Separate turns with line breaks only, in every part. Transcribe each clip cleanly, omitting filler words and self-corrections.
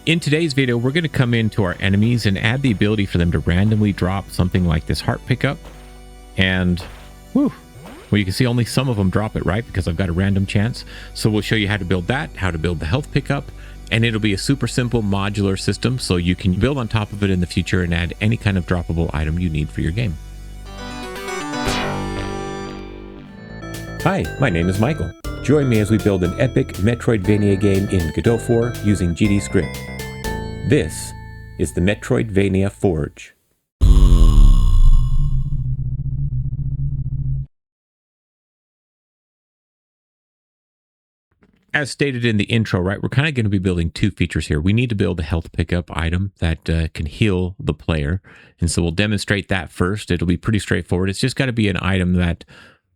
In today's video, we're going to come into our enemies and add the ability for them to randomly drop something like this heart pickup. And, well, you can see only some of them drop it, right? Because I've got a random chance. So we'll show you how to build that, how to build the health pickup, and it'll be a super simple modular system so you can build on top of it in the future and add any kind of droppable item you need for your game.
Hi, my name is Michael. Join me as we build an epic Metroidvania game in Godot 4 using GD script. This is the Metroidvania Forge.
As stated in the intro, right, we're kind of going to be building two features here. We need to build a health pickup item that can heal the player. And so we'll demonstrate that first. It'll be pretty straightforward. It's just got to be an item that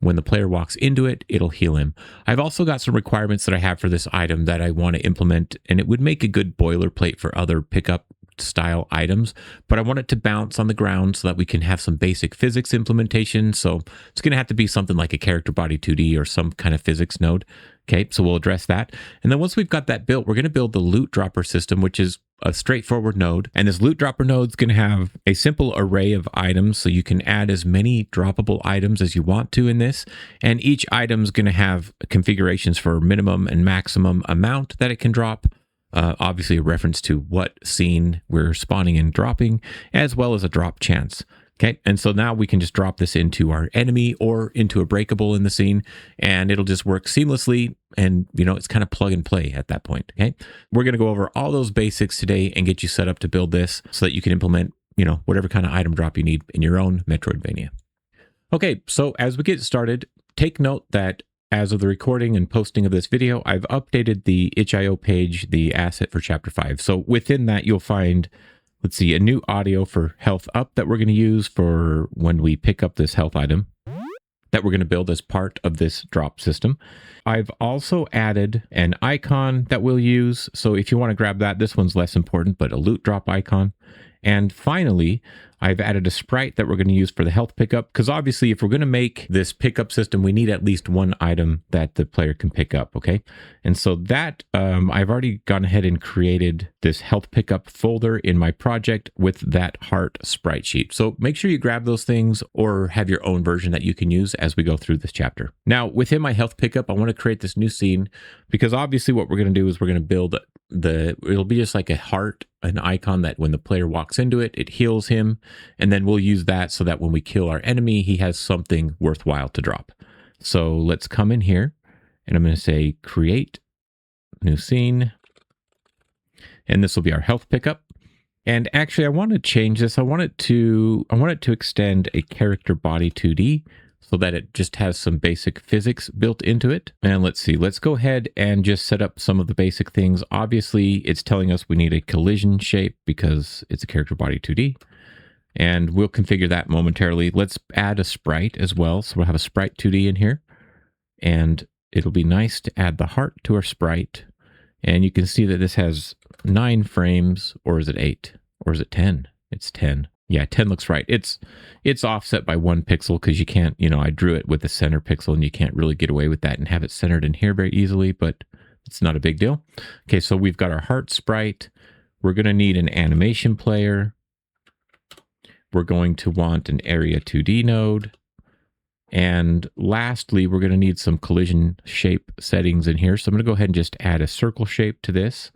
when the player walks into it, it'll heal him. I've also got some requirements that I have for this item that I want to implement, and it would make a good boilerplate for other pickup style items, but I want it to bounce on the ground so that we can have some basic physics implementation. So it's going to have to be something like a character body 2D or some kind of physics node. Okay, so we'll address that. And then once we've got that built, we're going to build the LootDropper system, which is a straightforward node. And this LootDropper node is going to have a simple array of items, so you can add as many droppable items as you want to in this. And each item is going to have configurations for minimum and maximum amount that it can drop. Obviously a reference to what scene we're spawning and dropping, as well as a drop chance. Okay, and so now we can just drop this into our enemy or into a breakable in the scene, and it'll just work seamlessly. And, you know, it's kind of plug and play at that point. Okay, we're going to go over all those basics today and get you set up to build this so that you can implement, you know, whatever kind of item drop you need in your own Metroidvania. Okay, so as we get started, take note that as of the recording and posting of this video, I've updated the itch.io page, the asset for chapter 5. So within that, you'll find, let's see, a new audio for health up that we're going to use for when we pick up this health item that we're going to build as part of this drop system. I've also added an icon that we'll use. So if you want to grab that, this one's less important, but a loot drop icon. And finally, I've added a sprite that we're going to use for the health pickup, because obviously if we're going to make this pickup system, we need at least one item that the player can pick up, okay? And so that, I've already gone ahead and created this health pickup folder in my project with that heart sprite sheet. So make sure you grab those things or have your own version that you can use as we go through this chapter. Now, within my health pickup, I want to create this new scene, because obviously what we're going to do is we're going to build it'll be just like a heart, an icon that when the player walks into it, it heals him. And then we'll use that so that when we kill our enemy, he has something worthwhile to drop. So let's come in here and I'm going to say create new scene. And this will be our health pickup. And actually I want to change this. I want it to extend a character body 2D so that it just has some basic physics built into it. And let's see, let's go ahead and just set up some of the basic things. Obviously, it's telling us we need a collision shape because it's a character body 2D. And we'll configure that momentarily. Let's add a sprite as well. So we'll have a sprite 2D in here. And it'll be nice to add the heart to our sprite. And you can see that this has 9 frames, or is it 8? Or is it 10? It's 10. Yeah, 10 looks right. It's offset by 1 pixel because you can't, you know, I drew it with the center pixel and you can't really get away with that and have it centered in here very easily, but it's not a big deal. Okay, so we've got our heart sprite. We're going to need an animation player. We're going to want an Area2D node. And lastly, we're going to need some collision shape settings in here. So I'm going to go ahead and just add a circle shape to this.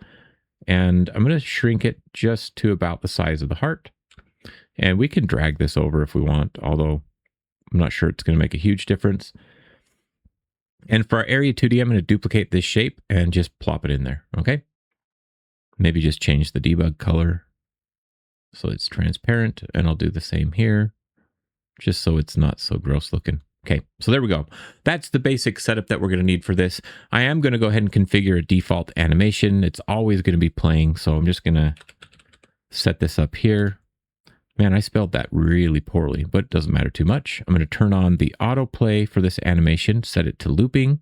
And I'm going to shrink it just to about the size of the heart. And we can drag this over if we want, although I'm not sure it's going to make a huge difference. And for our Area2D, I'm going to duplicate this shape and just plop it in there, okay? Maybe just change the debug color so it's transparent, and I'll do the same here, just so it's not so gross looking. Okay, so there we go. That's the basic setup that we're going to need for this. I am going to go ahead and configure a default animation. It's always going to be playing, so I'm just going to set this up here. Man, I spelled that really poorly, but it doesn't matter too much. I'm going to turn on the autoplay for this animation, set it to looping,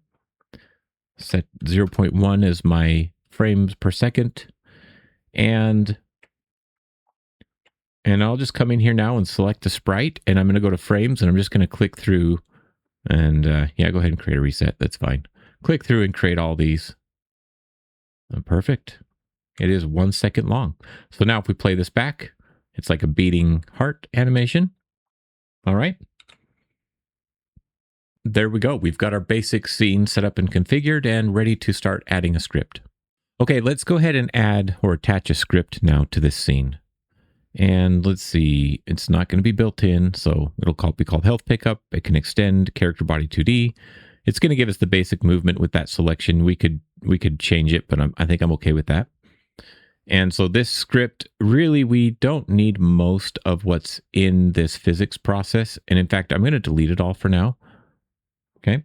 set 0.1 as my frames per second, and I'll just come in here now and select the sprite, and I'm going to go to frames, and I'm just going to click through, and yeah, go ahead and create a reset. That's fine. Click through and create all these. Perfect. It is 1 second long. So now if we play this back, it's like a beating heart animation. All right. There we go. We've got our basic scene set up and configured and ready to start adding a script. Okay, let's go ahead and add or attach a script now to this scene. And let's see, it's not going to be built in, so it'll be called HealtPickup. It can extend character body 2D. It's going to give us the basic movement with that selection. We could change it, but I think I'm okay with that. And so this script, really, we don't need most of what's in this physics process. And in fact, I'm going to delete it all for now. Okay.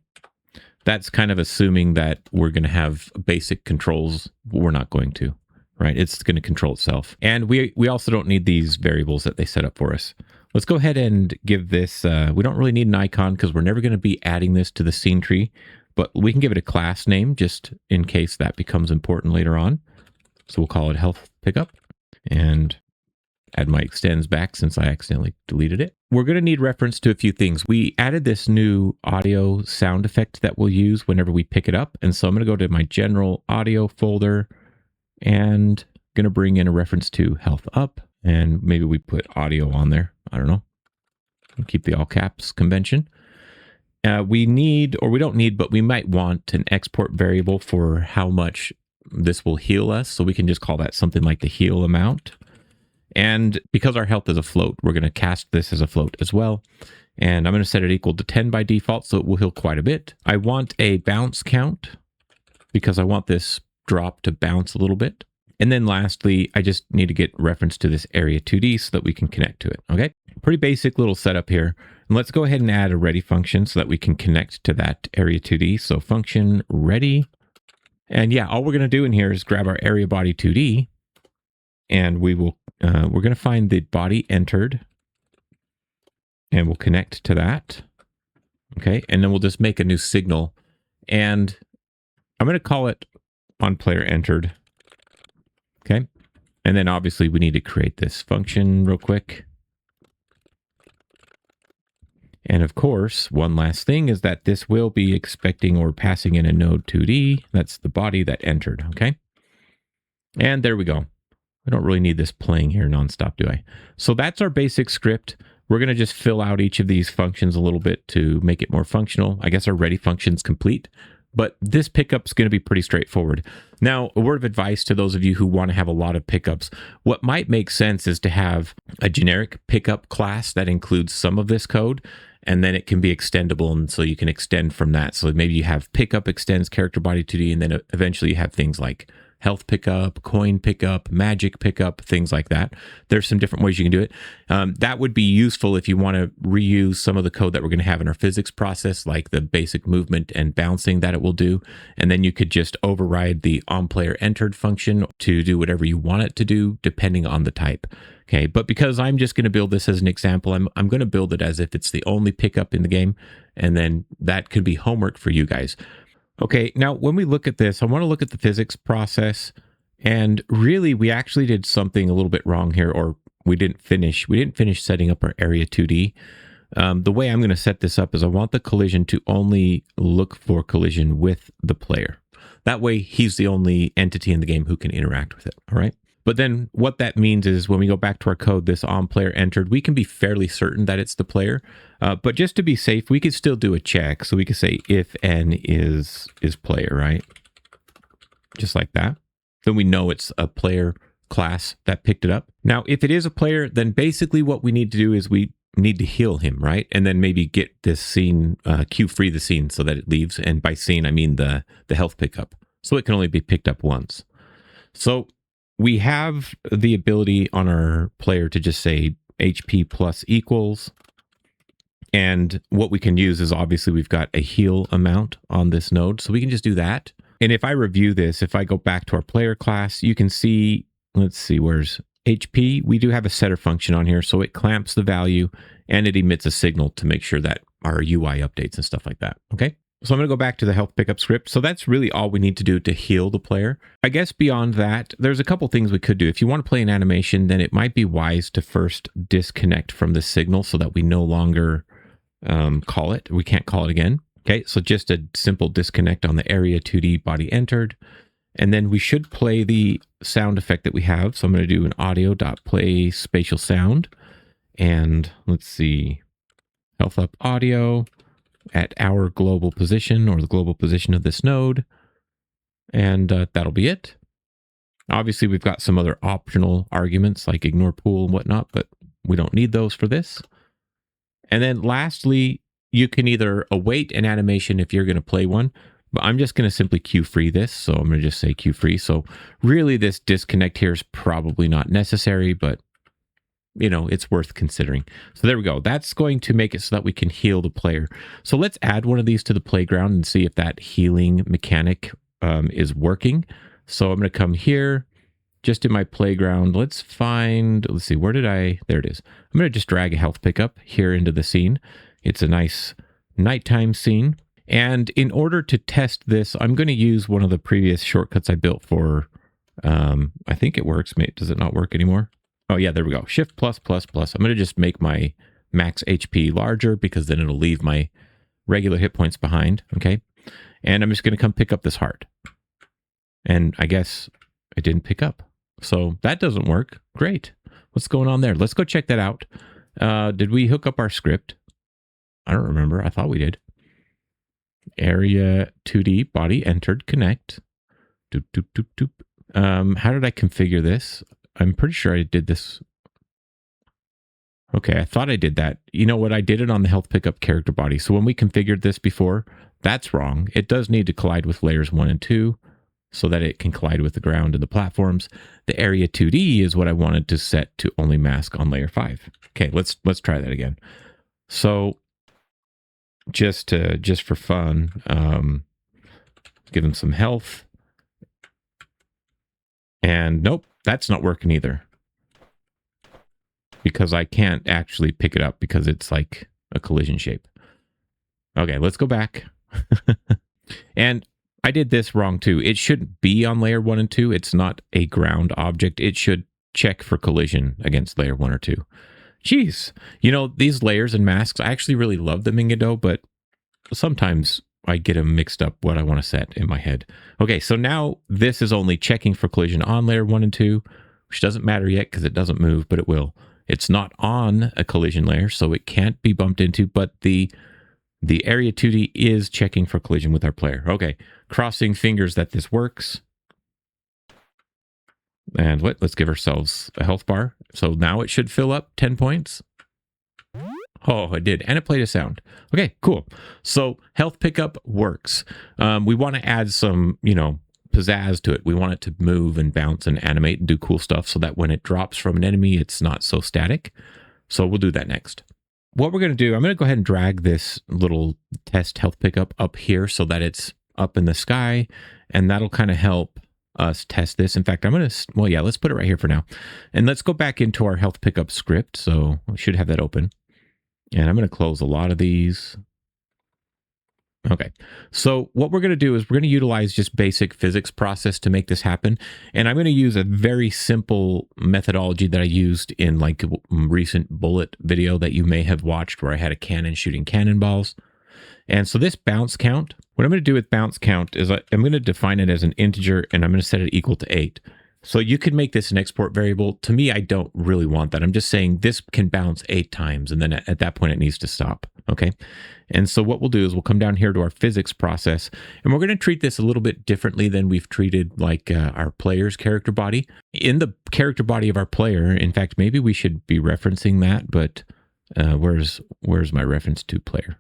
That's kind of assuming that we're going to have basic controls. We're not going to, right? It's going to control itself. And we also don't need these variables that they set up for us. Let's go ahead and give this, we don't really need an icon because we're never going to be adding this to the scene tree, but we can give it a class name just in case that becomes important later on. So we'll call it HealtPickup and add my extends back since I accidentally deleted it. We're going to need reference to a few things. We added this new audio sound effect that we'll use whenever we pick it up. And so I'm going to go to my general audio folder and going to bring in a reference to health up. And maybe we put audio on there. I don't know. We'll keep the all caps convention. We need, or we don't need, but we might want an export variable for how much this will heal us. So we can just call that something like the heal amount. And because our health is a float, we're going to cast this as a float as well. And I'm going to set it equal to 10 by default, so it will heal quite a bit. I want a bounce count because I want this drop to bounce a little bit. And then lastly, I just need to get reference to this Area2D so that we can connect to it. Okay, pretty basic little setup here. And let's go ahead and add a ready function so that we can connect to that Area2D. So function ready. And yeah, all we're going to do in here is grab our area body 2D, and we will we're going to find the body entered, and we'll connect to that. Okay, and then we'll just make a new signal, and I'm going to call it on player entered. Okay, and then obviously we need to create this function real quick. And of course, one last thing is that this will be expecting or passing in a node 2D. That's the body that entered, okay? And there we go. I don't really need this playing here nonstop, do I? So that's our basic script. We're going to just fill out each of these functions a little bit to make it more functional. I guess our ready function's complete, but this pickup's going to be pretty straightforward. Now, a word of advice to those of you who want to have a lot of pickups. What might make sense is to have a generic pickup class that includes some of this code, and then it can be extendable, and so you can extend from that. So maybe you have pickup extends character body 2D, and then eventually you have things like health pickup, coin pickup, magic pickup, things like that. There's some different ways you can do it. That would be useful if you want to reuse some of the code that we're going to have in our physics process, like the basic movement and bouncing that it will do. And then you could just override the onPlayerEntered function to do whatever you want it to do, depending on the type. Okay, but because I'm just going to build this as an example, I'm going to build it as if it's the only pickup in the game, and then that could be homework for you guys. Okay, now when we look at this, I want to look at the physics process, and really we actually did something a little bit wrong here, or we didn't finish setting up our Area2D. The way I'm going to set this up is I want the collision to only look for collision with the player. That way he's the only entity in the game who can interact with it, all right? But then what that means is when we go back to our code, this onPlayerEntered, we can be fairly certain that it's the player. But just to be safe, we could still do a check. So we could say if n is player, right? Just like that. Then we know it's a player class that picked it up. Now, if it is a player, then basically what we need to do is we need to heal him, right? And then maybe get this scene, queue free the scene so that it leaves. And by scene, I mean the health pickup. So it can only be picked up once. So we have the ability on our player to just say HP plus equals. And what we can use is obviously we've got a heal amount on this node. So we can just do that. And if I review this, if I go back to our player class, you can see, let's see, where's HP? We do have a setter function on here. So it clamps the value and it emits a signal to make sure that our UI updates and stuff like that. Okay. So I'm going to go back to the health pickup script. So that's really all we need to do to heal the player. I guess beyond that, there's a couple things we could do. If you want to play an animation, then it might be wise to first disconnect from the signal so that we no longer call it. We can't call it again. Okay, so just a simple disconnect on the Area2D body entered. And then we should play the sound effect that we have. So I'm going to do an audio.play spatial sound. And let's see, health up audio at our global position, or the global position of this node. And that'll be it. Obviously, we've got some other optional arguments like ignore pool and whatnot, but we don't need those for this. And then lastly, you can either await an animation if you're going to play one, but I'm just going to simply queue free this. So I'm going to just say queue free. So really this disconnect here is probably not necessary, but you know, it's worth considering. So there we go. That's going to make it so that we can heal the player. So let's add one of these to the playground and see if that healing mechanic is working. So I'm going to come here, just in my playground. Let's see, where did there it is. I'm going to just drag a health pickup here into the scene. It's a nice nighttime scene. And in order to test this, I'm going to use one of the previous shortcuts I built for, I think it works. Does it not work anymore? Oh yeah, there we go. Shift plus plus plus. I'm going to just make my max HP larger because then it'll leave my regular hit points behind. Okay. And I'm just going to come pick up this heart. And I guess it didn't pick up. So that doesn't work. Great. What's going on there? Let's go check that out. Did we hook up our script? I don't remember. I thought we did. Area2D body entered connect. Doop, doop, doop, doop. How did I configure this? I'm pretty sure I did this. Okay, I thought I did that. You know what? I did it on the health pickup character body. So when we configured this before, that's wrong. It does need to collide with layers 1 and 2 so that it can collide with the ground and the platforms. The Area2D is what I wanted to set to only mask on layer 5. Okay, let's try that again. So just for fun, give him some health. And nope, that's not working either. Because I can't actually pick it up because it's like a collision shape. Okay, let's go back. And I did this wrong too. It should be on layer 1 and 2. It's not a ground object. It should check for collision against layer 1 or 2. Jeez. You know, these layers and masks, I actually really love them in Godot, but sometimes I get them mixed up what I want to set in my head. Okay, so now this is only checking for collision on layer 1 and 2, which doesn't matter yet because it doesn't move, but it will. It's not on a collision layer, so it can't be bumped into, but the Area2D is checking for collision with our player. Okay, crossing fingers that this works. And let's give ourselves a health bar. So now it should fill up 10 points. Oh, it did. And it played a sound. Okay, cool. So health pickup works. We want to add some, pizzazz to it. We want it to move and bounce and animate and do cool stuff so that when it drops from an enemy, it's not so static. So we'll do that next. What we're going to do, I'm going to go ahead and drag this little test health pickup up here so that it's up in the sky, and that'll kind of help us test this. In fact, let's put it right here for now. And let's go back into our health pickup script. So we should have that open. And I'm going to close a lot of these. Okay, so what we're going to do is we're going to utilize just basic physics process to make this happen. And I'm going to use a very simple methodology that I used in like a recent bullet video that you may have watched where I had a cannon shooting cannonballs. And so this bounce count, what I'm going to do with bounce count is I'm going to define it as an integer and I'm going to set it equal to 8. So you could make this an export variable. To me, I don't really want that. I'm just saying this can bounce 8 times and then at that point it needs to stop. Okay. And so what we'll do is we'll come down here to our physics process and we're going to treat this a little bit differently than we've treated like our player's character body. In the character body of our player, in fact, maybe we should be referencing that, but where's my reference to player?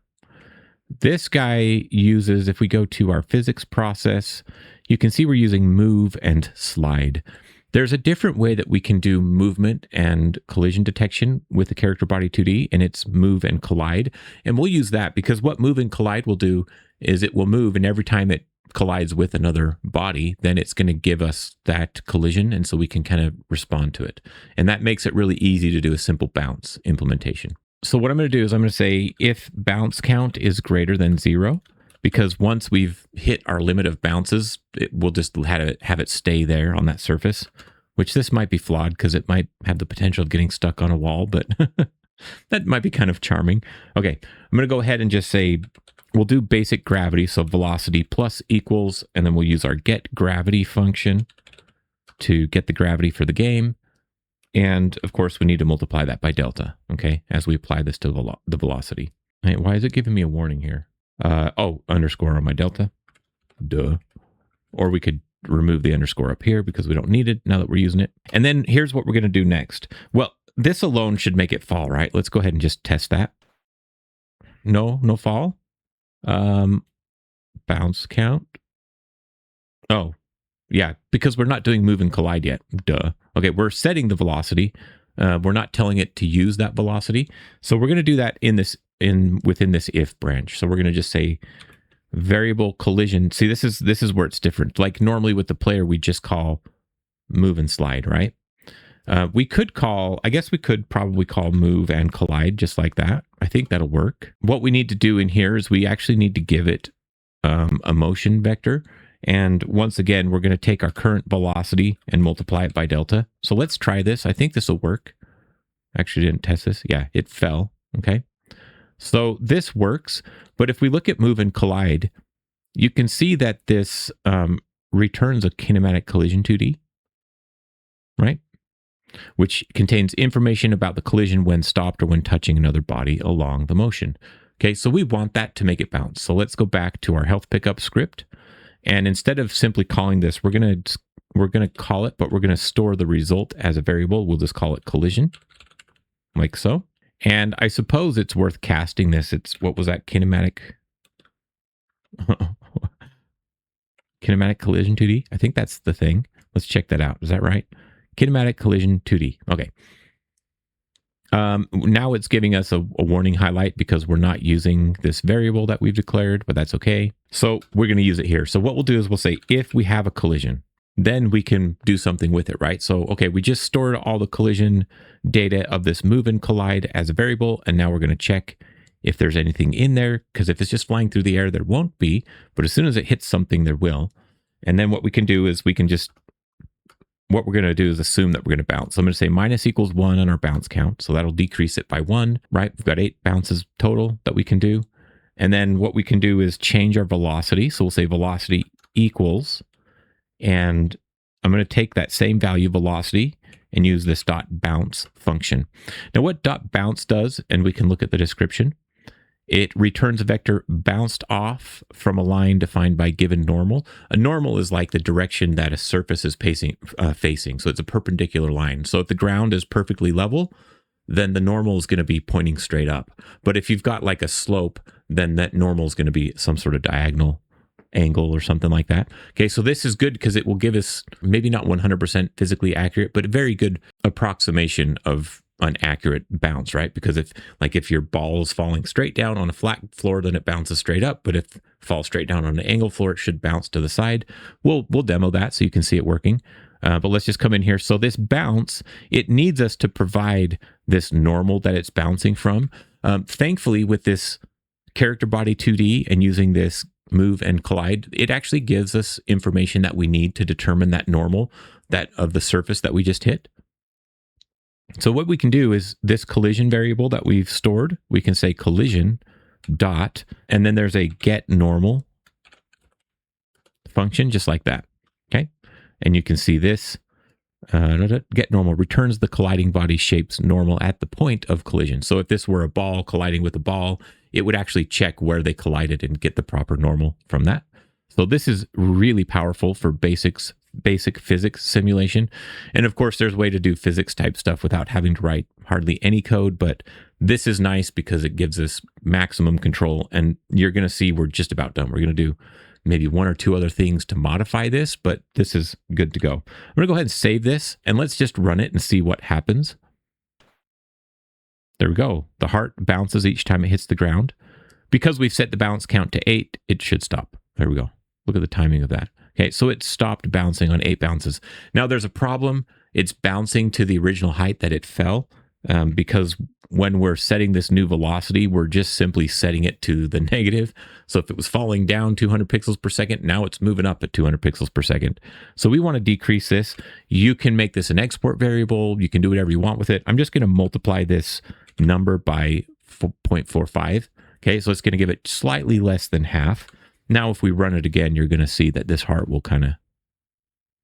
This guy uses, if we go to our physics process, you can see we're using move and slide. There's a different way that we can do movement and collision detection with the character body 2D, and it's move and collide. And we'll use that because what move and collide will do is it will move, and every time it collides with another body, then it's going to give us that collision, and so we can kind of respond to it. And that makes it really easy to do a simple bounce implementation. So what I'm going to do is I'm going to say if bounce count is greater than 0, because once we've hit our limit of bounces, we'll just have it stay there on that surface, which this might be flawed because it might have the potential of getting stuck on a wall, but that might be kind of charming. Okay, I'm going to go ahead and just say we'll do basic gravity. So velocity plus equals, and then we'll use our get gravity function to get the gravity for the game. And of course, we need to multiply that by delta, okay, as we apply this to the velocity. Hey, why is it giving me a warning here? Oh, underscore on my delta. Duh. Or we could remove the underscore up here because we don't need it now that we're using it. And then here's what we're going to do next. Well, this alone should make it fall, right? Let's go ahead and just test that. No fall. Bounce count. Oh, yeah, because we're not doing move and collide yet. Duh. Okay, we're setting the velocity. We're not telling it to use that velocity. So we're going to do that within this if branch. So we're going to just say variable collision. See, this is where it's different. Like normally with the player, we just call move and slide, right? I guess we could probably call move and collide just like that. I think that'll work. What we need to do in here is we actually need to give it a motion vector. And once again, we're going to take our current velocity and multiply it by delta. So let's try this. I think this will work. Actually didn't test this. Yeah, it fell. Okay. So this works. But if we look at move and collide, you can see that this returns a kinematic collision 2D, right? Which contains information about the collision when stopped or when touching another body along the motion. Okay, so we want that to make it bounce. So let's go back to our HealtPickup script. And instead of simply calling this, we're gonna call it, but we're gonna store the result as a variable. We'll just call it collision, like so. And I suppose it's worth casting this. It's, what was that, kinematic? Kinematic collision 2D? I think that's the thing. Let's check that out. Is that right? Kinematic collision 2D. Okay. Now it's giving us a warning highlight because we're not using this variable that we've declared, but that's okay. So we're going to use it here. So what we'll do is we'll say, if we have a collision, then we can do something with it, right? So, okay, we just stored all the collision data of this move and collide as a variable. And now we're going to check if there's anything in there, because if it's just flying through the air, there won't be. But as soon as it hits something, there will. And then what we can do is what we're going to do is assume that we're going to bounce. So I'm going to say minus equals 1 on our bounce count. So that'll decrease it by 1, right? We've got 8 bounces total that we can do. And then what we can do is change our velocity. So we'll say velocity equals, and I'm going to take that same value velocity and use this dot bounce function. Now what dot bounce does, and we can look at the description, it returns a vector bounced off from a line defined by given normal. A normal is like the direction that a surface is facing. So it's a perpendicular line. So if the ground is perfectly level, then the normal is going to be pointing straight up. But if you've got like a slope, then that normal is going to be some sort of diagonal angle or something like that. Okay, so this is good because it will give us maybe not 100% physically accurate, but a very good approximation of an accurate bounce, right? Because if your ball is falling straight down on a flat floor, then it bounces straight up. But if it falls straight down on an angle floor, it should bounce to the side. We'll demo that so you can see it working. But let's just come in here. So this bounce, it needs us to provide this normal that it's bouncing from. Thankfully, with this character body 2D and using this move and collide, it actually gives us information that we need to determine that normal, that of the surface that we just hit. So what we can do is this collision variable that we've stored, we can say collision dot, and then there's a get normal function just like that. Okay. And you can see this get normal returns the colliding body shape's normal at the point of collision. So if this were a ball colliding with a ball, it would actually check where they collided and get the proper normal from that. So this is really powerful for basic physics simulation. And of course, there's a way to do physics type stuff without having to write hardly any code, but this is nice because it gives us maximum control. And you're going to see we're just about done. We're going to do maybe 1 or 2 other things to modify this, but this is good to go. I'm going to go ahead and save this, and let's just run it and see what happens. There we go. The heart bounces each time it hits the ground. Because we've set the bounce count to 8, it should stop. There we go. Look at the timing of that. Okay, so it stopped bouncing on 8 bounces. Now there's a problem. It's bouncing to the original height that it fell because when we're setting this new velocity, we're just simply setting it to the negative. So if it was falling down 200 pixels per second, now it's moving up at 200 pixels per second. So we want to decrease this. You can make this an export variable. You can do whatever you want with it. I'm just going to multiply this number by 0.45. Okay, so it's going to give it slightly less than half. Now, if we run it again, you're going to see that this heart will kind of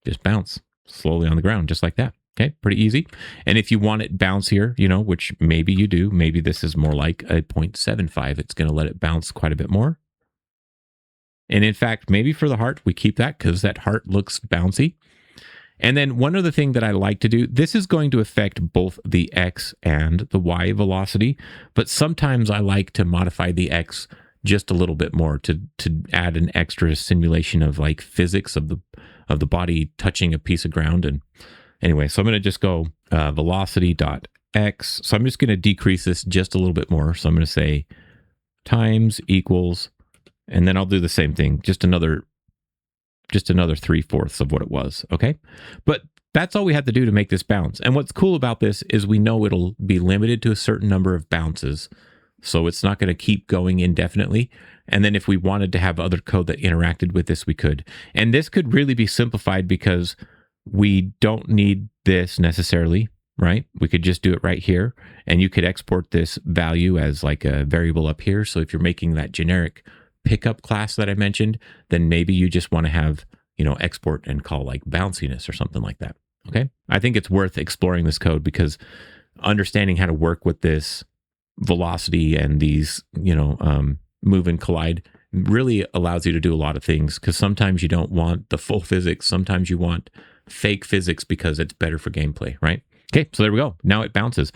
just bounce slowly on the ground, just like that. Okay, pretty easy. And if you want it bouncier, you know, which maybe you do, maybe this is more like a 0.75. It's going to let it bounce quite a bit more. And in fact, maybe for the heart, we keep that because that heart looks bouncy. And then one other thing that I like to do, this is going to affect both the X and the Y velocity, but sometimes I like to modify the X just a little bit more to add an extra simulation of like physics of the body touching a piece of ground. And anyway, so I'm going to just go velocity.x. So I'm just going to decrease this just a little bit more. So I'm going to say times equals, and then I'll do the same thing, just another 3/4 of what it was. Okay. But that's all we had to do to make this bounce. And what's cool about this is we know it'll be limited to a certain number of bounces. So it's not going to keep going indefinitely. And then if we wanted to have other code that interacted with this, we could. And this could really be simplified because we don't need this necessarily, right? We could just do it right here. And you could export this value as like a variable up here. So if you're making that generic pickup class that I mentioned, then maybe you just want to have, you know, export and call like bounciness or something like that. Okay. I think it's worth exploring this code because understanding how to work with this velocity and these, you know, move and collide really allows you to do a lot of things, because sometimes you don't want the full physics. Sometimes you want fake physics because it's better for gameplay, right? Okay, so there we go. Now it bounces.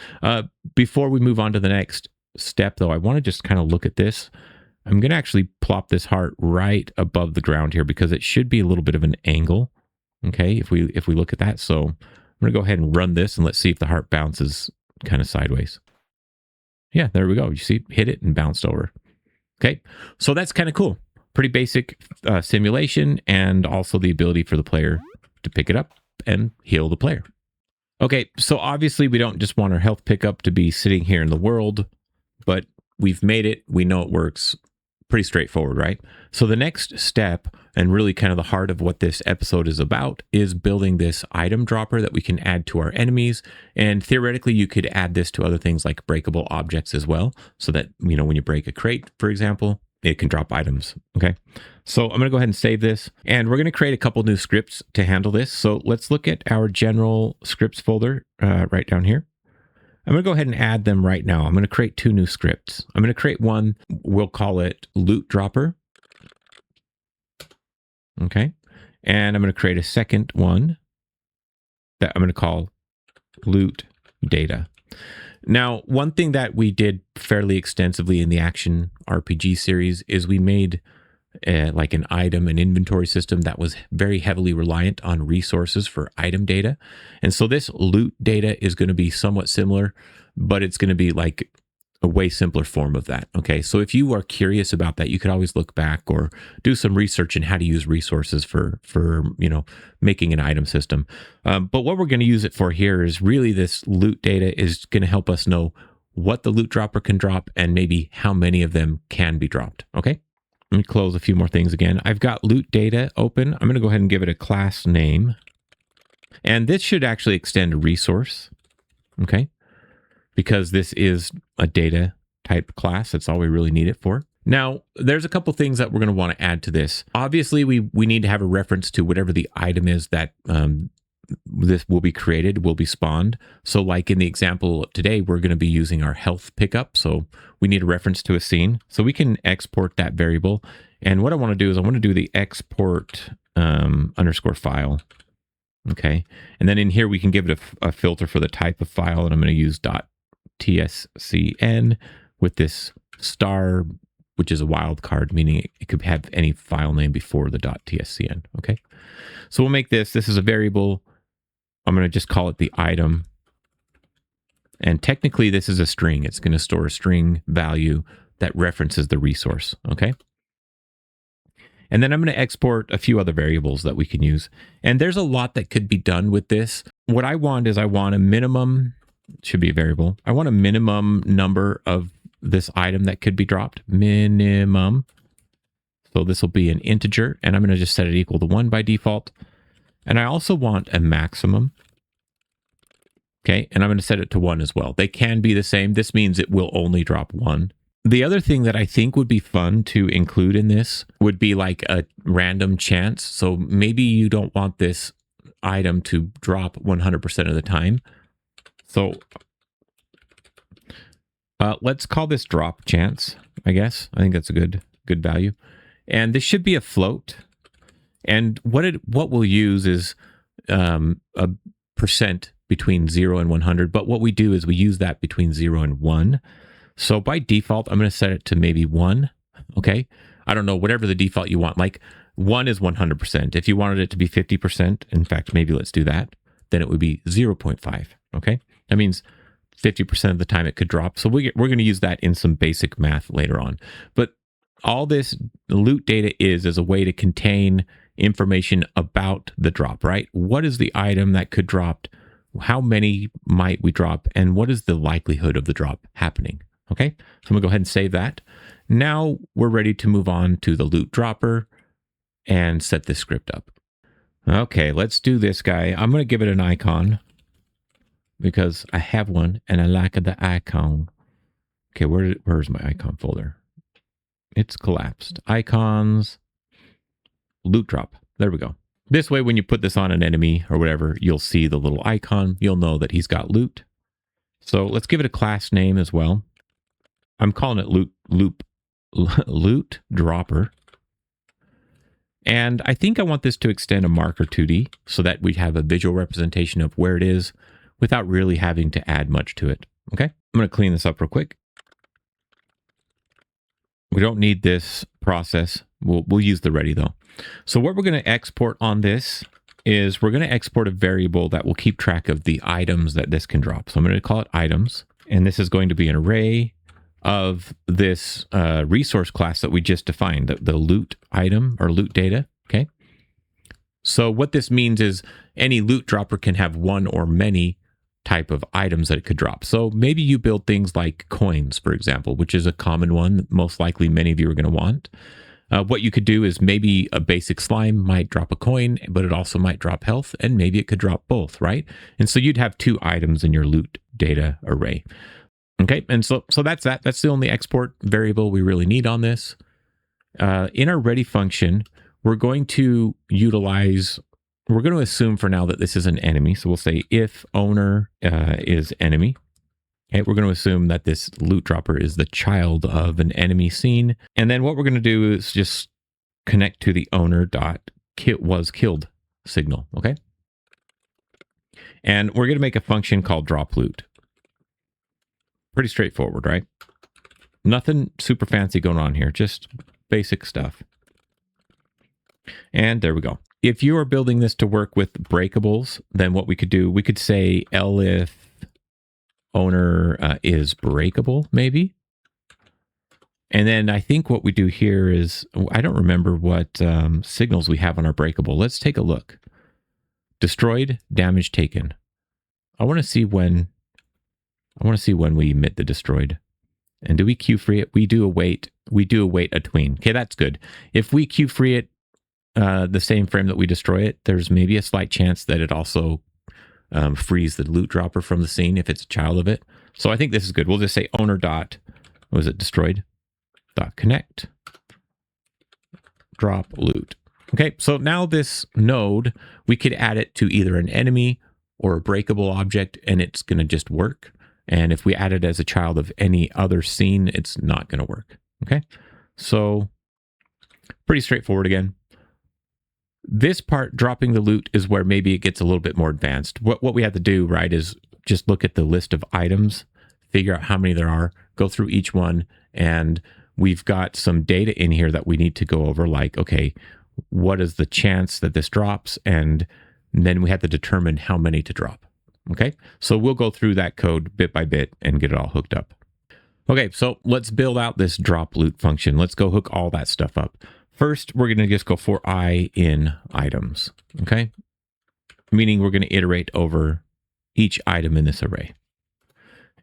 Before we move on to the next step, though, I want to just kind of look at this. I'm going to actually plop this heart right above the ground here because it should be a little bit of an angle. Okay, if we look at that. So I'm going to go ahead and run this and let's see if the heart bounces kind of sideways. Yeah, there we go. You see, hit it and bounced over. Okay, so that's kind of cool. Pretty basic simulation, and also the ability for the player to pick it up and heal the player. Okay, so obviously we don't just want our health pickup to be sitting here in the world, but we've made it. We know it works. Pretty straightforward, right? So the next step, and really kind of the heart of what this episode is about, is building this item dropper that we can add to our enemies. And theoretically, you could add this to other things like breakable objects as well, so that, you know, when you break a crate, for example, it can drop items. Okay, so I'm going to go ahead and save this, and we're going to create a couple new scripts to handle this. So let's look at our general scripts folder right down here. I'm going to go ahead and add them right now. I'm going to create two new scripts. I'm going to create one. We'll call it LootDropper. Okay. And I'm going to create a second one that I'm going to call LootData. Now, one thing that we did fairly extensively in the Action RPG series is we made like an item and inventory system that was very heavily reliant on resources for item data. And so this loot data is going to be somewhat similar, but it's going to be like a way simpler form of that. Okay, so if you are curious about that, you could always look back or do some research in how to use resources for you know, making an item system. But what we're going to use it for here is really this loot data is going to help us know what the loot dropper can drop and maybe how many of them can be dropped. Okay. Let me close a few more things again. I've got loot data open. I'm going to go ahead and give it a class name. And this should actually extend a resource. Okay. Because this is a data type class. That's all we really need it for. Now, there's a couple things that we're going to want to add to this. Obviously, we need to have a reference to whatever the item is that this will be created, will be spawned. So like in the example today, we're going to be using our health pickup. So we need a reference to a scene. So we can export that variable. And what I want to do is I want to do the export underscore file. Okay. And then in here, we can give it a filter for the type of file. And I'm going to use .tscn with this star, which is a wildcard, meaning it could have any file name before the .tscn. Okay. So we'll make this is a variable. I'm going to just call it the item. And technically this is a string. It's going to store a string value that references the resource. Okay. And then I'm going to export a few other variables that we can use. And there's a lot that could be done with this. What I want is I want a minimum, should be a variable. I want a minimum number of this item that could be dropped. Minimum. So this will be an integer, and I'm going to just set it equal to 1 by default. And I also want a maximum. Okay, and I'm going to set it to 1 as well. They can be the same. This means it will only drop 1. The other thing that I think would be fun to include in this would be like a random chance. So maybe you don't want this item to drop 100% of the time. So let's call this drop chance, I guess. I think that's a good value. And this should be a float. And what we'll use is a percent between 0 and 100. But what we do is we use that between 0 and 1. So by default, I'm going to set it to maybe 1. Okay. I don't know, whatever the default you want. Like 1 is 100%. If you wanted it to be 50%, in fact, maybe let's do that, then it would be 0.5. Okay. That means 50% of the time it could drop. So we're going to use that in some basic math later on. But all this loot data is a way to contain information about the drop, right? What is the item that could drop? How many might we drop? And what is the likelihood of the drop happening? Okay, so I'm gonna go ahead and save that. Now we're ready to move on to the LootDropper and set this script up. Okay, let's do this guy. I'm gonna give it an icon because I have one and I like the icon. Okay, where's my icon folder? It's collapsed. Icons, loot drop. There we go. This way, when you put this on an enemy or whatever, you'll see the little icon. You'll know that he's got loot. So let's give it a class name as well. I'm calling it LootDropper. And I think I want this to extend a marker 2D so that we have a visual representation of where it is without really having to add much to it. Okay, I'm going to clean this up real quick. We don't need this process. We'll use the ready though. So what we're going to export on this is we're going to export a variable that will keep track of the items that this can drop. So I'm going to call it items. And this is going to be an array of this resource class that we just defined, the loot item or loot data. Okay. So what this means is any loot dropper can have one or many type of items that it could drop. So maybe you build things like coins, for example, which is a common one that most likely many of you are going to want. What you could do is maybe a basic slime might drop a coin, but it also might drop health, and maybe it could drop both, right? And so you'd have two items in your loot data array. Okay, and so that's that. That's the only export variable we really need on this. In our ready function, we're going to assume for now that this is an enemy. So we'll say if owner is enemy. Okay, we're going to assume that this loot dropper is the child of an enemy scene. And then what we're going to do is just connect to the owner.was killed signal. Okay. And we're going to make a function called drop loot. Pretty straightforward, right? Nothing super fancy going on here, just basic stuff. And there we go. If you are building this to work with breakables, then what we could do, we could say elif owner is breakable, maybe. And then I think what we do here is, I don't remember what signals we have on our breakable. Let's take a look. Destroyed, damage taken. I want to see when we emit the destroyed. And do we queue free it? We do await a tween. Okay, that's good. If we queue free it the same frame that we destroy it, there's maybe a slight chance that it also frees the loot dropper from the scene if it's a child of it. So I think this is good. We'll just say owner dot, was it destroyed? Dot connect drop loot. Okay, so now this node, we could add it to either an enemy or a breakable object, and it's going to just work. And if we add it as a child of any other scene, it's not going to work. Okay, so pretty straightforward again. This part, dropping the loot, is where maybe it gets a little bit more advanced. What we have to do, right, is just look at the list of items, figure out how many there are, go through each one, and we've got some data in here that we need to go over, like, okay, what is the chance that this drops? And then we have to determine how many to drop. Okay, so we'll go through that code bit by bit and get it all hooked up. Okay, so let's build out this drop loot function. Let's go hook all that stuff up. First, we're going to just go for I in items, okay? Meaning we're going to iterate over each item in this array.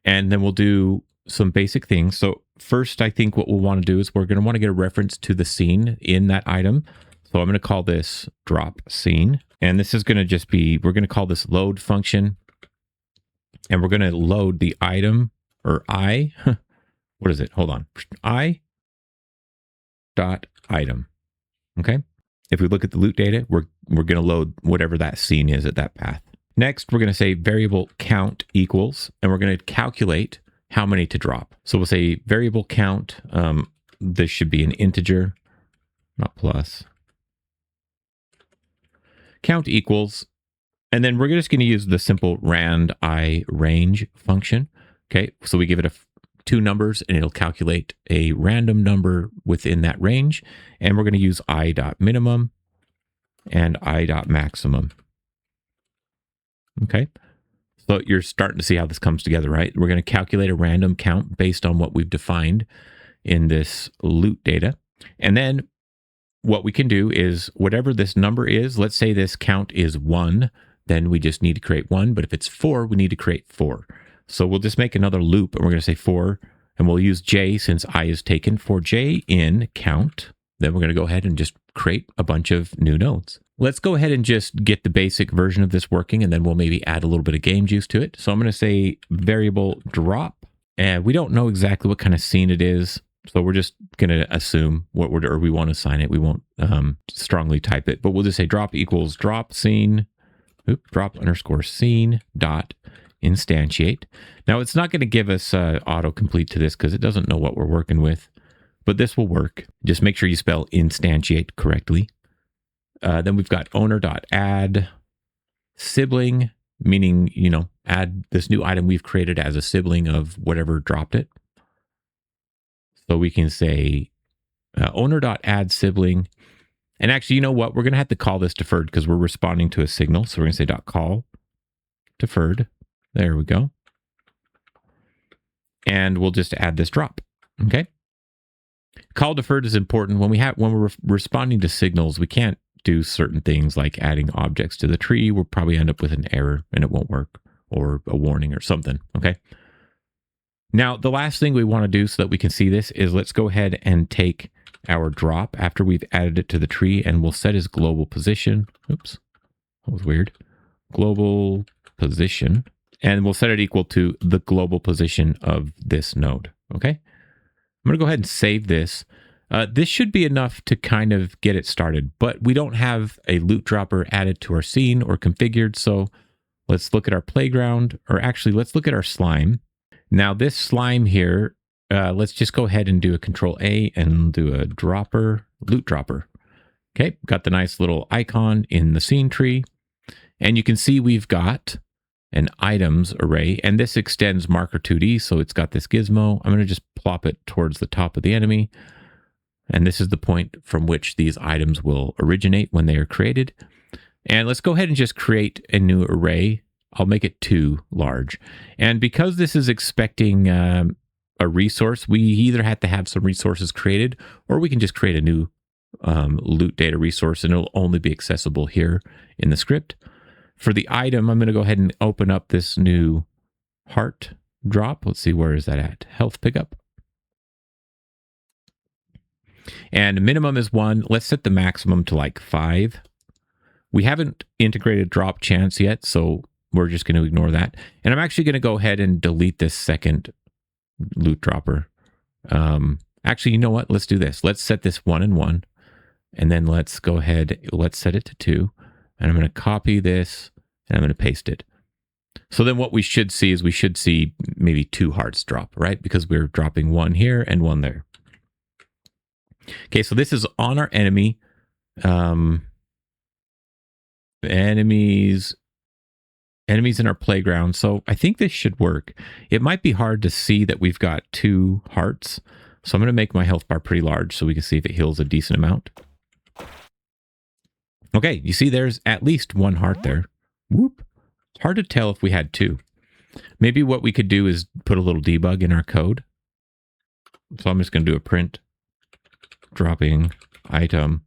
And then we'll do some basic things. So first, I think what we'll want to do is we're going to want to get a reference to the scene in that item. So I'm going to call this drop scene. And this is going to just be, we're going to call this load function. And we're going to load the item, or I, what is it? Hold on. I dot item. Okay. If we look at the loot data, we're going to load whatever that scene is at that path. Next, we're going to say variable count equals, and we're going to calculate how many to drop. So we'll say variable count. This should be an integer, not plus. Count equals, and then we're just going to use the simple randomize function. Okay, so we give it two numbers, and it'll calculate a random number within that range. And we're going to use i.minimum and i.maximum. Okay, so you're starting to see how this comes together, right? We're going to calculate a random count based on what we've defined in this loot data. And then what we can do is whatever this number is, let's say this count is 1, then we just need to create 1. But if it's 4, we need to create 4. So we'll just make another loop, and we're going to say 4, and we'll use j since I is taken. For j in count, then we're going to go ahead and just create a bunch of new nodes. Let's go ahead and just get the basic version of this working, and then we'll maybe add a little bit of game juice to it. So I'm going to say variable drop, and we don't know exactly what kind of scene it is. So we're just going to assume or we won't assign it. We won't strongly type it, but we'll just say drop equals drop scene, drop underscore scene dot instantiate. Now it's not going to give us autocomplete to this because it doesn't know what we're working with, but this will work. Just make sure you spell instantiate correctly. Then we've got owner.add sibling, meaning, add this new item we've created as a sibling of whatever dropped it. So we can say owner.add sibling. And actually, you know what? We're going to have to call this deferred because we're responding to a signal. So we're going to say .call deferred. There we go. And we'll just add this drop. Okay. Call deferred is important. When we're responding to signals, we can't do certain things like adding objects to the tree. We'll probably end up with an error and it won't work, or a warning or something. Okay. Now, the last thing we want to do so that we can see this is let's go ahead and take our drop after we've added it to the tree, and we'll set his global position. Oops, that was weird. Global position. And we'll set it equal to the global position of this node. Okay. I'm going to go ahead and save this. This should be enough to kind of get it started, but we don't have a loot dropper added to our scene or configured. So let's look at our playground, or actually let's look at our slime. Now this slime here, let's just go ahead and do a Control A and do a dropper, loot dropper. Okay, got the nice little icon in the scene tree. And you can see we've got an items array, and this extends marker 2D. So it's got this gizmo. I'm going to just plop it towards the top of the enemy. And this is the point from which these items will originate when they are created. And let's go ahead and just create a new array. I'll make it 2 large. And because this is expecting a resource, we either have to have some resources created, or we can just create a new loot data resource, and it'll only be accessible here in the script. For the item, I'm going to go ahead and open up this new heart drop. Let's see, where is that at? HealtPickup. And minimum is 1. Let's set the maximum to like 5. We haven't integrated drop chance yet, so we're just going to ignore that. And I'm actually going to go ahead and delete this second loot dropper. Actually, you know what? Let's do this. Let's set this 1 and 1. And then let's go ahead. Let's set it to 2. And I'm going to copy this and I'm going to paste it. So then what we should see is we should see maybe 2 hearts drop, right? Because we're dropping 1 here and 1 there. Okay, so this is on our enemy. Enemies in our playground. So I think this should work. It might be hard to see that we've got 2 hearts. So I'm going to make my health bar pretty large so we can see if it heals a decent amount. Okay, you see there's at least 1 heart there. Whoop. It's hard to tell if we had 2. Maybe what we could do is put a little debug in our code. So I'm just going to do a print dropping item.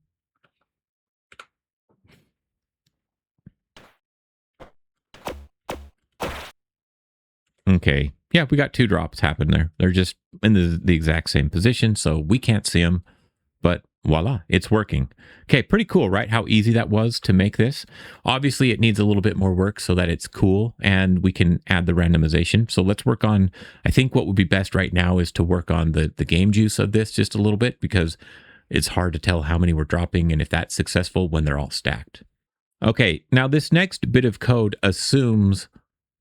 Okay. Yeah, we got 2 drops happen there. They're just in the exact same position, so we can't see them. But voila, it's working. Okay, pretty cool, right? How easy that was to make this. Obviously, it needs a little bit more work so that it's cool and we can add the randomization. So let's work on, I think what would be best right now is to work on the game juice of this just a little bit, because it's hard to tell how many we're dropping and if that's successful when they're all stacked. Okay, now this next bit of code assumes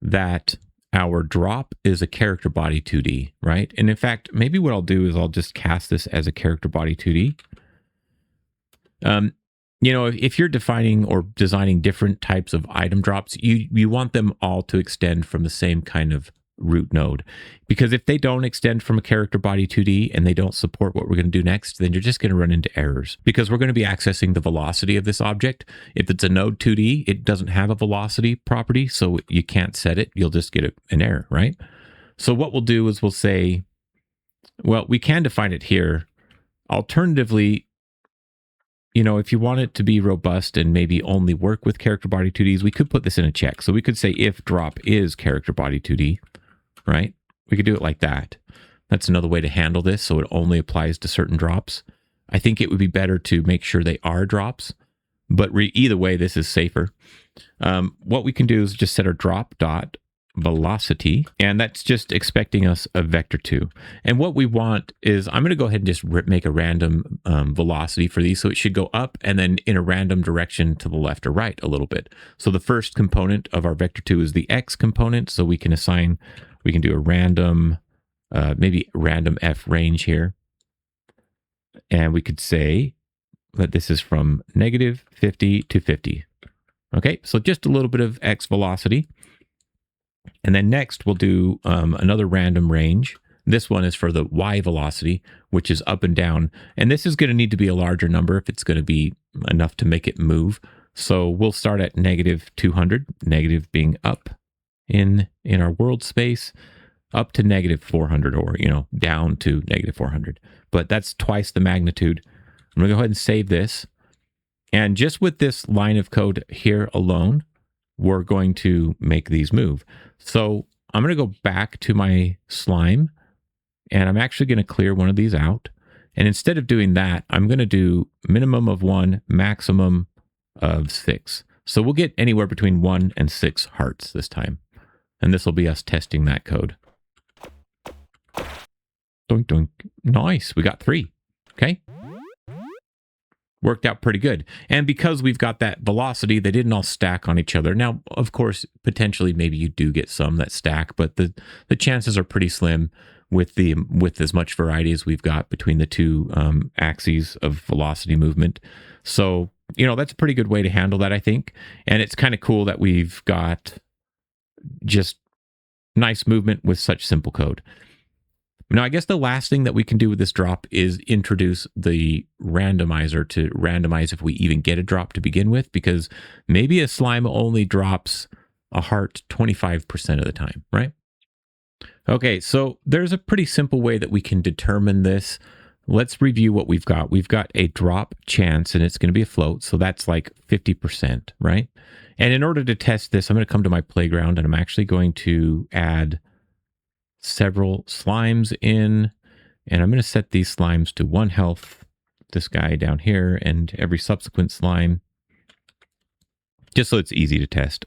that our drop is a character body 2D, right? And in fact, maybe what I'll do is I'll just cast this as a character body 2D. You know, if you're defining or designing different types of item drops, you want them all to extend from the same kind of root node. Because if they don't extend from a character body 2D and they don't support what we're going to do next, then you're just going to run into errors, because we're going to be accessing the velocity of this object. If it's a node 2D, it doesn't have a velocity property, so you can't set it. You'll just get an error, right? So what we'll do is we'll say, well, we can define it here. Alternatively, you know, if you want it to be robust and maybe only work with character body 2Ds, we could put this in a check. So we could say if drop is character body 2D, right? We could do it like that. That's another way to handle this, so it only applies to certain drops. I think it would be better to make sure they are drops, but either way, this is safer. What we can do is just set our drop dot velocity, and that's just expecting us a vector 2. And what we want is, I'm going to go ahead and just make a random velocity for these, so it should go up and then in a random direction to the left or right a little bit. So the first component of our vector 2 is the x component, so we can do a random, maybe random f range here, and we could say that this is from -50 to 50. Okay, so just a little bit of x velocity. And then next we'll do another random range. This one is for the y velocity, which is up and down. And this is going to need to be a larger number if it's going to be enough to make it move. So we'll start at -200, negative being up in our world space, up to -400, or, you know, down to -400. But that's twice the magnitude. I'm going to go ahead and save this. And just with this line of code here alone, we're going to make these move. So I'm going to go back to my slime, and I'm actually going to clear one of these out. And instead of doing that, I'm going to do minimum of 1, maximum of 6. So we'll get anywhere between 1 and 6 hearts this time. And this will be us testing that code. Doink, doink. Nice. We got 3. Okay. Worked out pretty good. And because we've got that velocity, they didn't all stack on each other. Now, of course, potentially maybe you do get some that stack, but the chances are pretty slim with as much variety as we've got between the two axes of velocity movement. So, you know, that's a pretty good way to handle that, I think. And it's kind of cool that we've got just nice movement with such simple code. Now, I guess the last thing that we can do with this drop is introduce the randomizer to randomize if we even get a drop to begin with, because maybe a slime only drops a heart 25% of the time, right? Okay, so there's a pretty simple way that we can determine this. Let's review what we've got. We've got a drop chance, and it's going to be a float, so that's like 50%, right? And in order to test this, I'm going to come to my playground, and I'm actually going to add several slimes in, and I'm going to set these slimes to 1 health, this guy down here, and every subsequent slime, just so it's easy to test.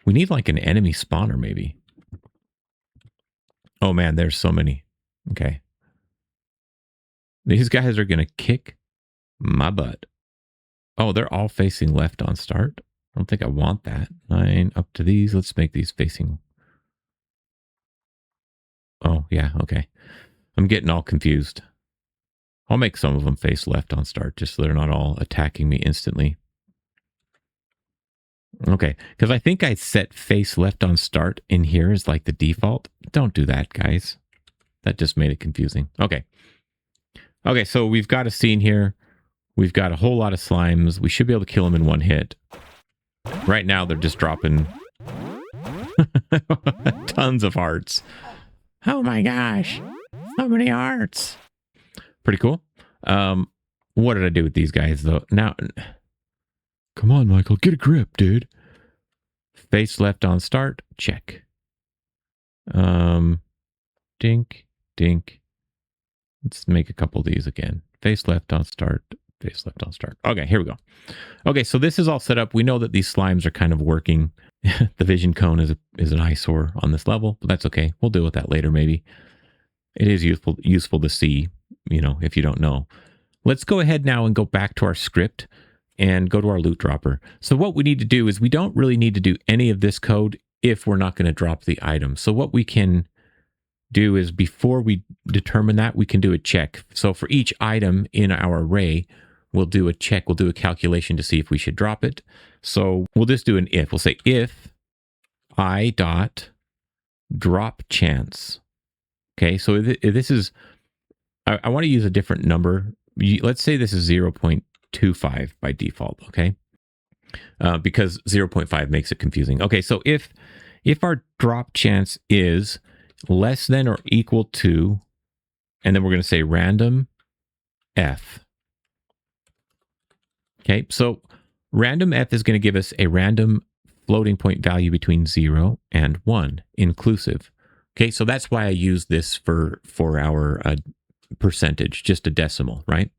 We need like an enemy spawner maybe. Oh man, there's so many. Okay. These guys are going to kick my butt. Oh, they're all facing left on start. I don't think I want that. 9 up to these. Let's make these facing. Oh, yeah, okay. I'm getting all confused. I'll make some of them face left on start just so they're not all attacking me instantly. Okay, because I think I set face left on start in here as like the default. Don't do that, guys. That just made it confusing. Okay. Okay, so we've got a scene here. We've got a whole lot of slimes. We should be able to kill them in 1 hit. Right now, they're just dropping tons of hearts. Oh my gosh, so many hearts. Pretty cool. What did I do with these guys though? Now, come on, Michael, get a grip, dude. Face left on start, check. Dink, dink. Let's make a couple of these again. face left on start, face left on start. Okay, here we go. Okay, so this is all set up. We know that these slimes are kind of working. The vision cone is an eyesore on this level, but that's okay. We'll deal with that later maybe. It is useful to see, you know, if you don't know. Let's go ahead now and go back to our script and go to our LootDropper. So what we need to do is we don't really need to do any of this code if we're not going to drop the item. So what we can do is before we determine that, we can do a check. So for each item in our array, we'll do a check. We'll do a calculation to see if we should drop it. So we'll just do an if. We'll say if I dot drop chance. Okay, so this is, I want to use a different number. Let's say this is 0.25 by default, okay? Because 0.5 makes it confusing. Okay, so if our drop chance is less than or equal to, and then we're going to say random f. Okay, so random f is going to give us a random floating point value between 0 and 1, inclusive. Okay, so that's why I use this for our percentage, just a decimal, right?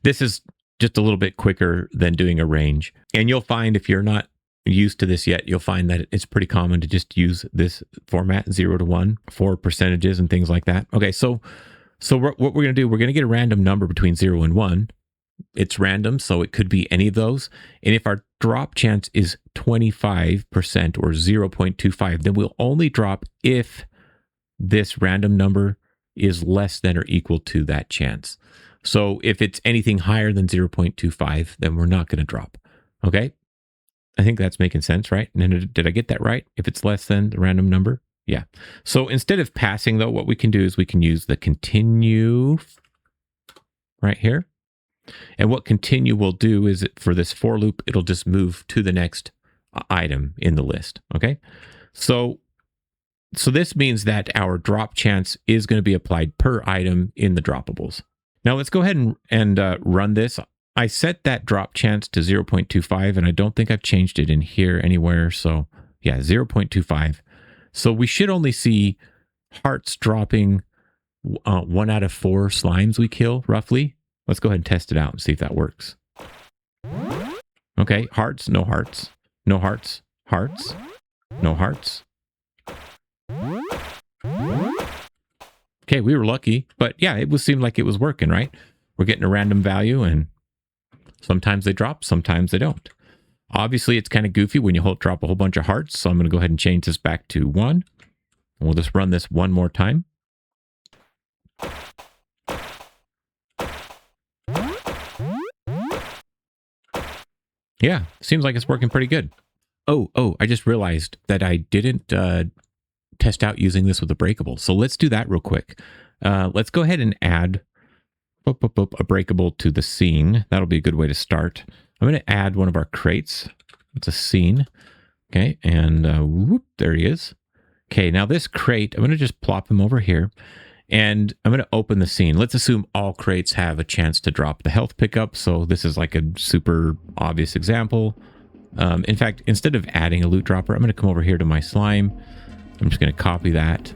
This is just a little bit quicker than doing a range. And you'll find if you're not used to this yet, you'll find that it's pretty common to just use this format, 0 to 1, for percentages and things like that. Okay, so what we're going to do, we're going to get a random number between 0 and 1. It's random, so it could be any of those. And if our drop chance is 25% or 0.25, then we'll only drop if this random number is less than or equal to that chance. So if it's anything higher than 0.25, then we're not going to drop. Okay? I think that's making sense, right? And did I get that right? If it's less than the random number? Yeah. So instead of passing, though, what we can do is we can use the continue right here. And what continue will do is for this for loop, it'll just move to the next item in the list. Okay? So this means that our drop chance is going to be applied per item in the droppables. Now let's go ahead and run this. I set that drop chance to 0.25, and I don't think I've changed it in here anywhere. So yeah, 0.25. So we should only see hearts dropping 1 out of 4 slimes we kill, roughly. Let's go ahead and test it out and see if that works. Okay, hearts, no hearts, no hearts, hearts, no hearts. Okay, we were lucky, but yeah, it seemed like it was working, right? We're getting a random value, and sometimes they drop, sometimes they don't. Obviously, it's kind of goofy when you drop a whole bunch of hearts, so I'm going to go ahead and change this back to 1. And we'll just run this one more time. Yeah, seems like it's working pretty good. Oh, I just realized that I didn't test out using this with a breakable. So let's do that real quick. Let's go ahead and add a breakable to the scene. That'll be a good way to start. I'm going to add one of our crates. It's a scene. Okay, and whoop, there he is. Okay, now this crate, I'm going to just plop him over here. And I'm going to open the scene. Let's assume all crates have a chance to drop the health pickup. So this is like a super obvious example. In fact, instead of adding a loot dropper, I'm going to come over here to my slime. I'm just going to copy that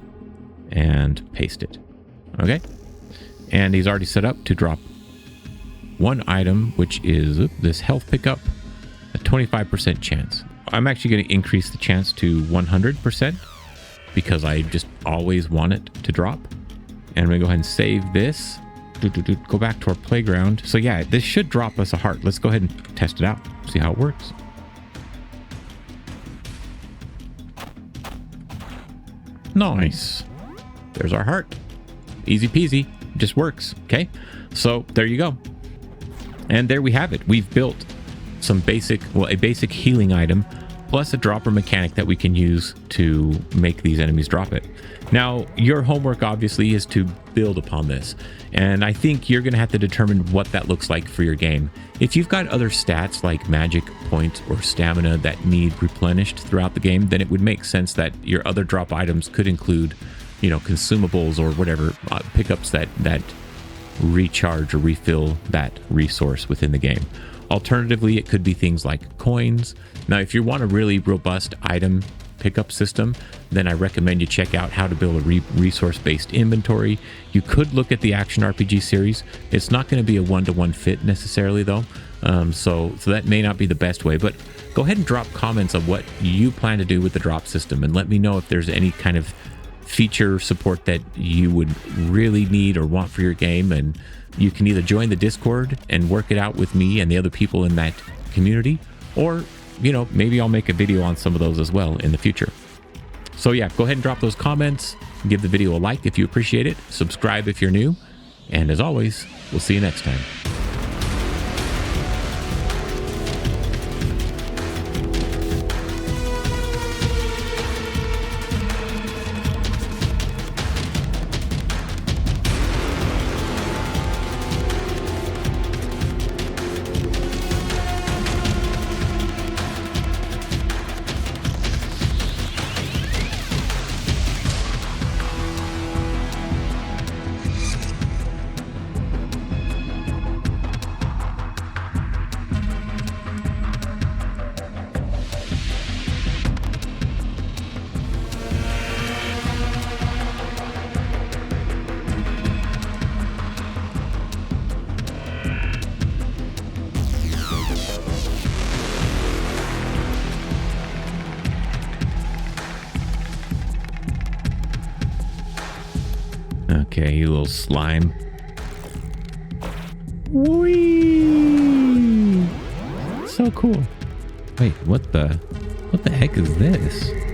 and paste it. Okay. And he's already set up to drop one item, which is this health pickup, a 25% chance. I'm actually going to increase the chance to 100% because I just always want it to drop. And I'm going to go ahead and save this. Go back to our playground. So yeah, this should drop us a heart. Let's go ahead and test it out. See how it works. Nice. There's our heart. Easy peasy. Just works. Okay. So there you go. And there we have it. We've built a basic healing item plus a dropper mechanic that we can use to make these enemies drop it. Now, your homework obviously is to build upon this, and I think you're going to have to determine what that looks like for your game. If you've got other stats like magic points or stamina that need replenished throughout the game, then it would make sense that your other drop items could include, you know, consumables or whatever, pickups that recharge or refill that resource within the game. Alternatively, it could be things like coins. Now, if you want a really robust item pickup system, then I recommend you check out how to build a resource-based inventory. You could look at the action RPG series. It's not going to be a one-to-one fit necessarily, though. So that may not be the best way, but go ahead and drop comments on what you plan to do with the drop system, and let me know if there's any kind of feature support that you would really need or want for your game. And you can either join the Discord and work it out with me and the other people in that community, or maybe I'll make a video on some of those as well in the future. So yeah, go ahead and drop those comments, give the video a like if you appreciate it, subscribe if you're new, and as always, we'll see you next time. Okay, you little slime. Whee! So cool. Wait, what the heck is this?